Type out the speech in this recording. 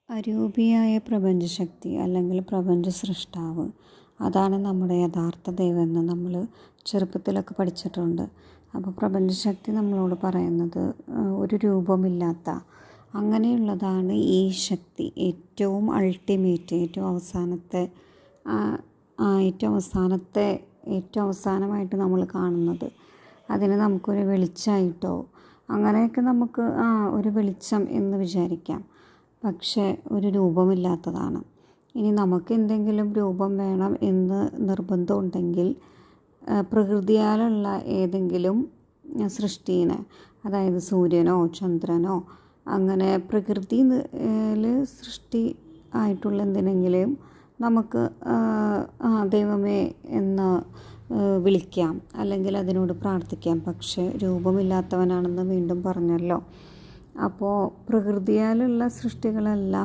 അരൂപിയായ പ്രപഞ്ചശക്തി അല്ലെങ്കിൽ പ്രപഞ്ച സൃഷ്ടാവ്, അതാണ് നമ്മുടെ യഥാർത്ഥ ദൈവമെന്ന് നമ്മൾ ചെറുപ്പത്തിലൊക്കെ പഠിച്ചിട്ടുണ്ട്. അപ്പോൾ പ്രപഞ്ചശക്തി നമ്മളോട് പറയുന്നത് ഒരു രൂപമില്ലാത്ത അങ്ങനെയുള്ളതാണ് ഈ ശക്തി. ഏറ്റവും അൾട്ടിമേറ്റ്, ഏറ്റവും അവസാനമായിട്ട് നമ്മൾ കാണുന്നത്. അതിന് നമുക്കൊരു വെളിച്ചമായിട്ടോ അങ്ങനെയൊക്കെ നമുക്ക് ഒരു വെളിച്ചം എന്ന് വിചാരിക്കാം. പക്ഷേ ഒരു രൂപമില്ലാത്തതാണ്. ഇനി നമുക്ക് എന്തെങ്കിലും രൂപം വേണം എന്ന് നിർബന്ധമുണ്ടെങ്കിൽ പ്രകൃതിയാലുള്ള ഏതെങ്കിലും സൃഷ്ടിനെ, അതായത് സൂര്യനോ ചന്ദ്രനോ അങ്ങനെ പ്രകൃതിയിൽ സൃഷ്ടി ആയിട്ടുള്ള എന്തിനെങ്കിലും നമുക്ക് ദൈവമേ എന്ന് വിളിക്കാം, അല്ലെങ്കിൽ അതിനോട് പ്രാർത്ഥിക്കാം. പക്ഷേ രൂപമില്ലാത്തവനാണെന്ന് വീണ്ടും പറഞ്ഞല്ലോ. അപ്പോൾ പ്രകൃതിയാലുള്ള സൃഷ്ടികളെല്ലാം